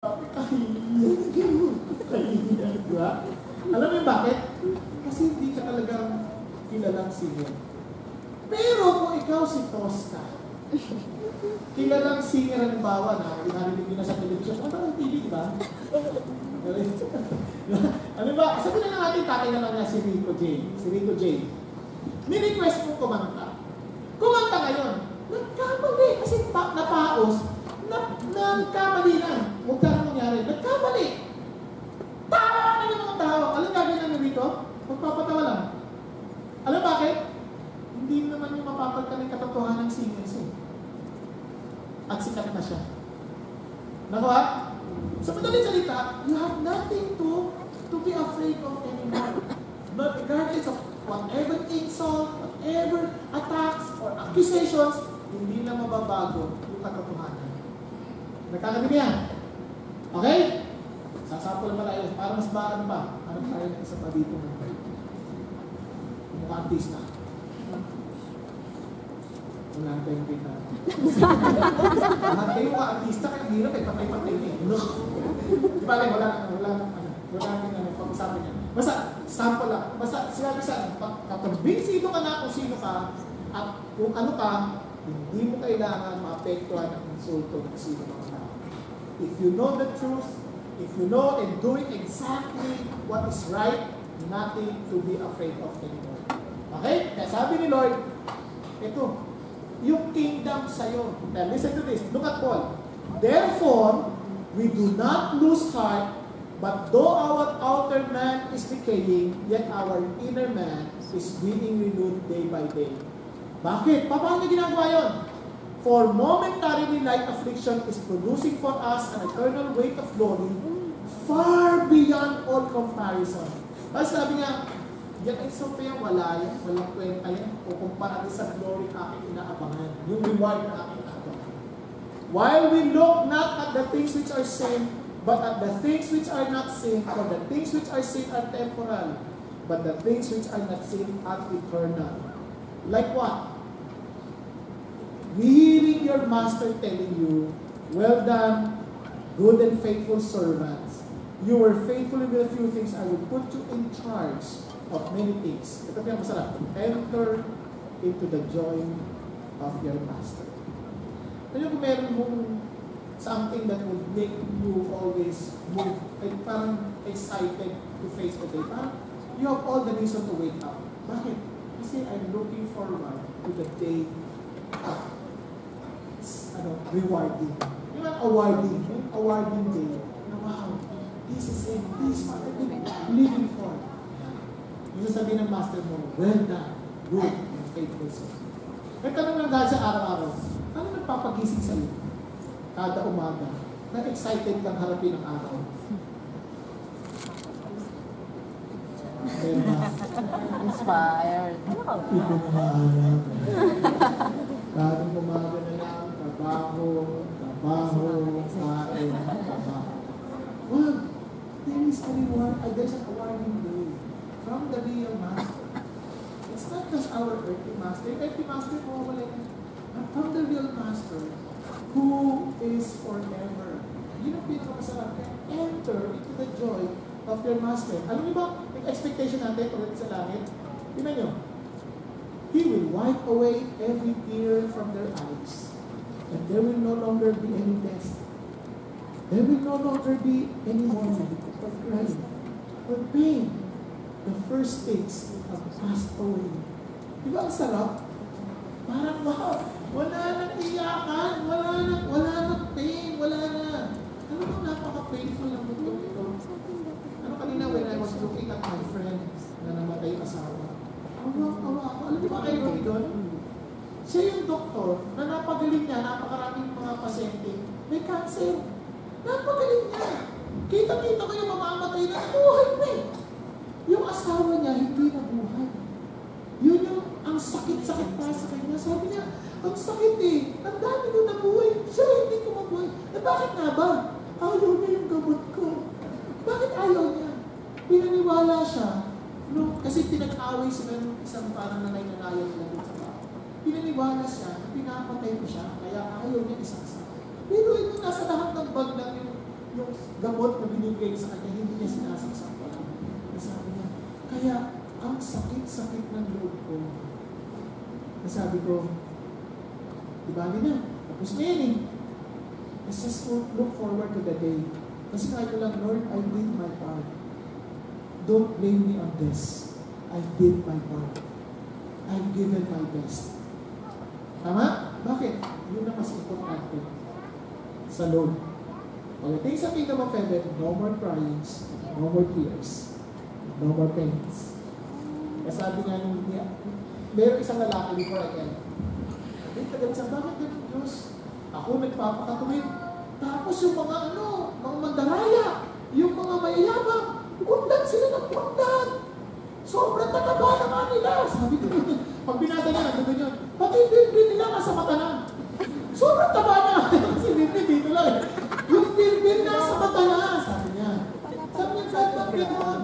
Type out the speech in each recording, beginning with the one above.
Diba? Alam mo yung bakit? Kasi hindi ka talagang kilalang singer. Pero kung ikaw si Tosca, kilalang singer halimbawa na pinarinig nyo na sa television, ano ang TV, diba? Ano ba? Sabi na lang natin, tatay na lang niya si Rico J. Si Rico J. Ni-request mo kumanta. Kumanta ngayon. Nagkamali kasi napaos. Nagkamali na. Huwag ka na mangyari. Nagkamali. Tawa na yung mga tao. Alam gagawin namin dito? Magpapatawa lang. Alam bakit? Hindi naman yung mapapagka ng katotohanan ng singers eh. At sikat na siya. Nakuha? Sa madaling salita, you have nothing to be afraid of anymore. But regardless of whatever insult, whatever attacks or accusations, hindi na mababago yung katotohanan. Nagkakabili yan. Okay? Sasapol pala yun. Para mas baan pa. Harap tayo na isa pa dito. Mukha artista. Wala na tayong kita. Lahat kayo mukha artista, kaya hirap ay patay-patay niya. Di ba lang, wala na pag-usapan niya. Basta, sample lang. Basta, sinabi sa kapag binisito ka na kung sino ka, at kung ano ka, hindi mo kailangan maapektuhan ng insulto ng sino ka na. If you know the truth, if you know and doing exactly what is right, nothing to be afraid of anymore. Okay? Kaya sabi ni Lord, ito, yung kingdom sa'yo. Now listen to this. Look at Paul. Therefore, we do not lose heart, but though our outer man is decaying, yet our inner man is being renewed day by day. Bakit? Paano ginagawa yun? For momentarily light affliction is producing for us an eternal weight of glory far beyond all comparison. Kasi sabi nga, yan ay sopa yan, wala yan, walang kwenta yan, o kumpara sa glory na aking inaabangan, yung reward na aking inaabangan. While we look not at the things which are seen, but at the things which are not seen, for the things which are seen are temporal, but the things which are not seen are eternal. Like what? Hearing your master telling you, well done, good and faithful servants. You were faithful with a few things, I will put you in charge of many things. Ito kaya masarap. Enter into the joy of your master. Kaya kung meron mong something that would make you always move, like parang excited to face the day, parang you have all the reason to wake up. Bakit? Kasi I'm looking forward to the day of rewarding. Yung awarding day. Na wow, this is it. This is what I've been living for. Yung sasabihin ng master mo, well done, good and faithful servant. May tanong lang dahil sa araw-araw, ano nagpapagising sa iyo? Kada umaga, na excited kang harapin ang araw. Inspired. Ito na araw. Kada umaga na lang, trabaho, kain, trabaho. Well, there is a reward, there's an awarding day from the real master. It's not just our earthly master. Earthly master, mawawala yan. But from the real master, who is forever. Yun ang pinakamasarap. Enter into the joy of your master. Alam niyo ba, yung expectation natin ulit sa langit? Tingnan niyo. He will wipe away every tear from their eyes. And there will no longer be any death. There will no longer be any mourning or crying or pain. The first things have passed away. Di ba ang sarap? Parang wow, wala nang iyakan, wala nang pain, wala na. Ano bang napaka-painful ng mundo ito? Ano kanina when I was looking at my friend na namatay yung asawa, awa ako. Alam niyo ba kayo doon? Siya yung doktor na napagaling niya, napakaraming mga pasyente, may cancer. Napagaling niya. Kita-kita ko yung mamamatay na buhay pa eh. Yung asawa niya, hindi nabuhay. Yun yung, ang sakit-sakit pa sa kanya. Sabi niya, ang sakit eh. Ang dami ko nabuhay. Siya hindi ko mabuhay. Eh bakit nga ba? Ayaw niya yung gamot ko. Bakit ayaw niya? Pinaniwala siya. No, kasi pinag-away sila ng isang parang nanay-nanayan nila dun sa bahay. Pinaniwala siya na pinapatay ko siya, kaya ayaw niya isang sa. Pero ito nasa lahat ng bag lang yung yung gamot na binibigay sa kanya, hindi niya sinasaksak pa lang. Sabi niya, kaya ang sakit-sakit ng loob ko. Sabi ko, di ba na, tapos na yan eh. Let's just look forward to the day. Kasi kahit lang, Lord, I did my part. Don't blame me on this. I did my part. I've given my best. Tama? Bakit? Yun na mas importante sa Lord. Pagdating sa kingdom of heaven, no more cryings, no more tears, no more pains. Kaya sabi nga nung meron isang lalaki before I end. Tagal sa bakit ganun Diyos? Ako nagpapakatuwid. Tapos yung mga mga mandaraya, yung mga mayayabang, undan sila ng undan. Sobrang tataba naman nila. Sabi ko, pag binasa niya, nandun yun, pati bilbil nila nasa mata na. Sobrang taba na. Kasi bilbil dito lang. Yung bilbil nasa mata na. Sabi niya. Sabi niya, God, bakit gano'n?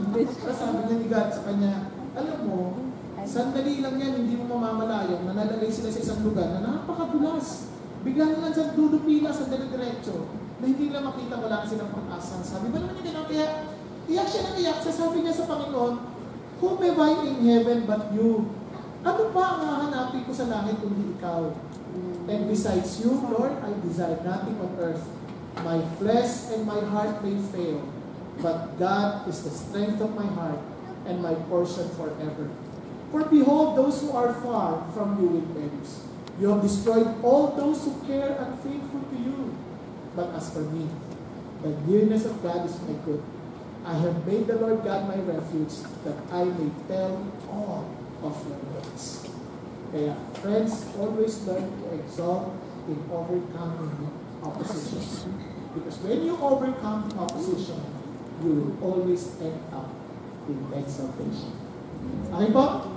Sabi niya ni God sa kanya, alam mo, sandali lang yan, hindi mo mamamalayan, nanalagay sila sa isang lugar na napakadulas. Bigla lang sa dudupila sa diretso, na hindi nila makita wala silang pag-asa. Sabi ba naman niya gano'n? Kaya iyak siya ng iyak. Sabi niya sa Panginoon, whom have I in heaven but you? Ano pa ang hahanapin ko sa langit kundi ikaw? And besides you, Lord, I desire nothing on earth. My flesh and my heart may fail, but God is the strength of my heart and my portion forever. For behold, those who are far from you will perish. You have destroyed all those who care unfaithful to you. But as for me, the nearness of God is my good. I have made the Lord God my refuge, that I may tell all of your works. Kaya, friends, always learn to exalt in overcoming opposition. Because when you overcome opposition, you will always end up in exaltation. Okay po?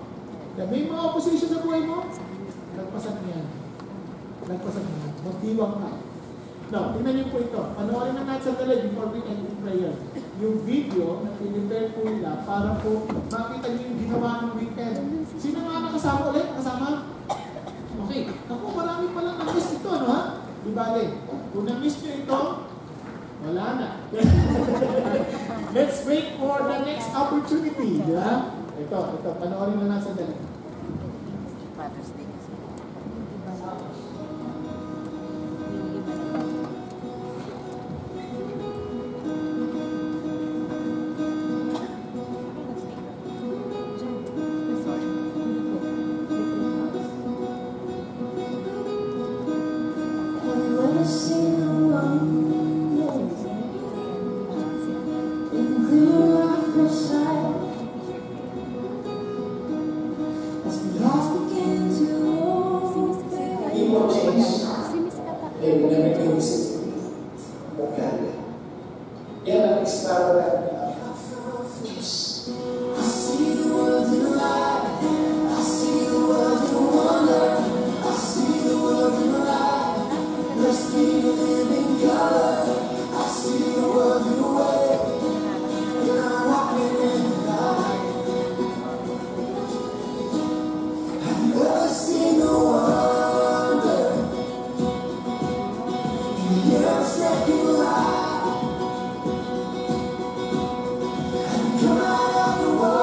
Na may mga opposition sa buhay mo, nagpasan niyan. Nagpasan niyan. Magdiwang ka. Now, tingnan niyo po ito. Panoorin na natin sa dali before we end in prayer. Yung video na pinipare po nila para po makita niyo yung ginawa ng weekend. Sino nga nakasama ulit? Kasama? Okay. Ako, marami palang na-miss ito, no ha? Di bale, kung na-miss niyo ito, wala na. Let's wait for the next opportunity. Di ba? Ito, panoorin na natin sa dali. Father's Day kasi. Come out of the world.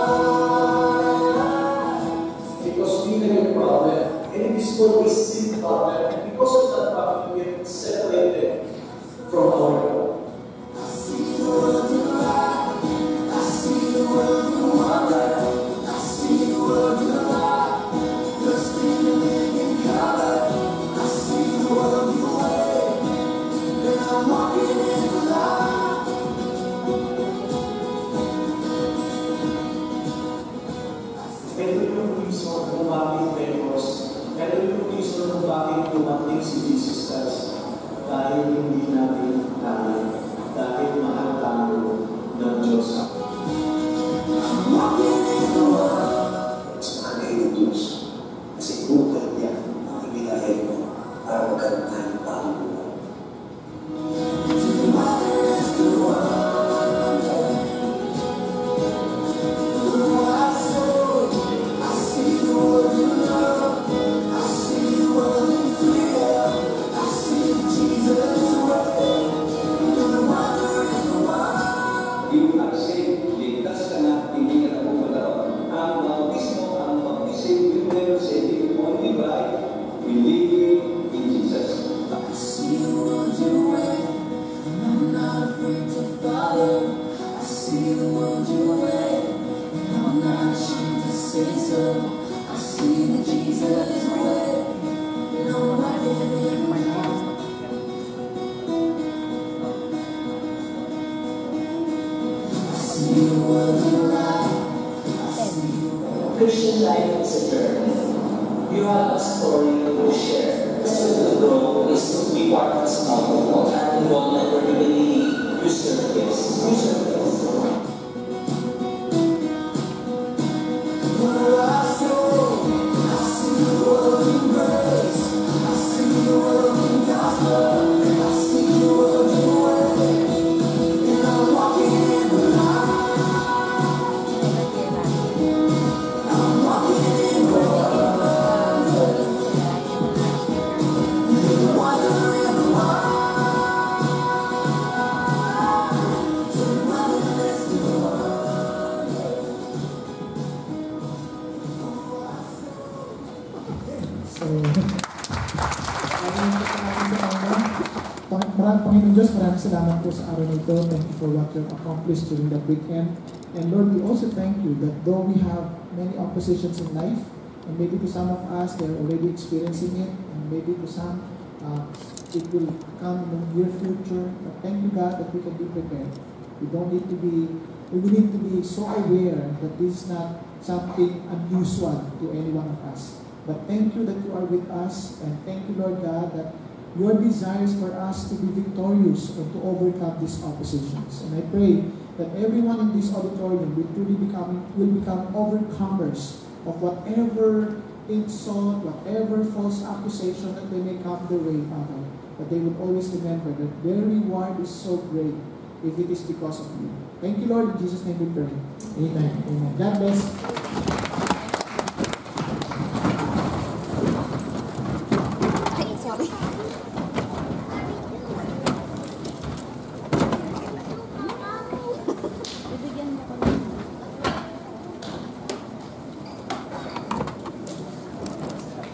Christian life is a journey. You have a story to share. The story to grow is to be part of a small group and involvement where you believe you serve this. You serve this. Panginoon Diyos, maraming salamat po sa araw na ito. Thank you for what you have accomplished during that weekend. And Lord, we also thank you that though we have many oppositions in life, and maybe to some of us, they're already experiencing it, and maybe to some, it will come in the near future. But thank you, God, that we can be prepared. We need to be so aware that this is not something unusual to any one of us. But thank you that you are with us, and thank you, Lord God, that your desires for us to be victorious and to overcome these oppositions. And I pray that everyone in this auditorium will truly become overcomers of whatever insult, whatever false accusation that they may come their way, Father. But they will always remember that their reward is so great if it is because of you. Thank you, Lord. In Jesus' name we pray. Amen. Amen. God bless.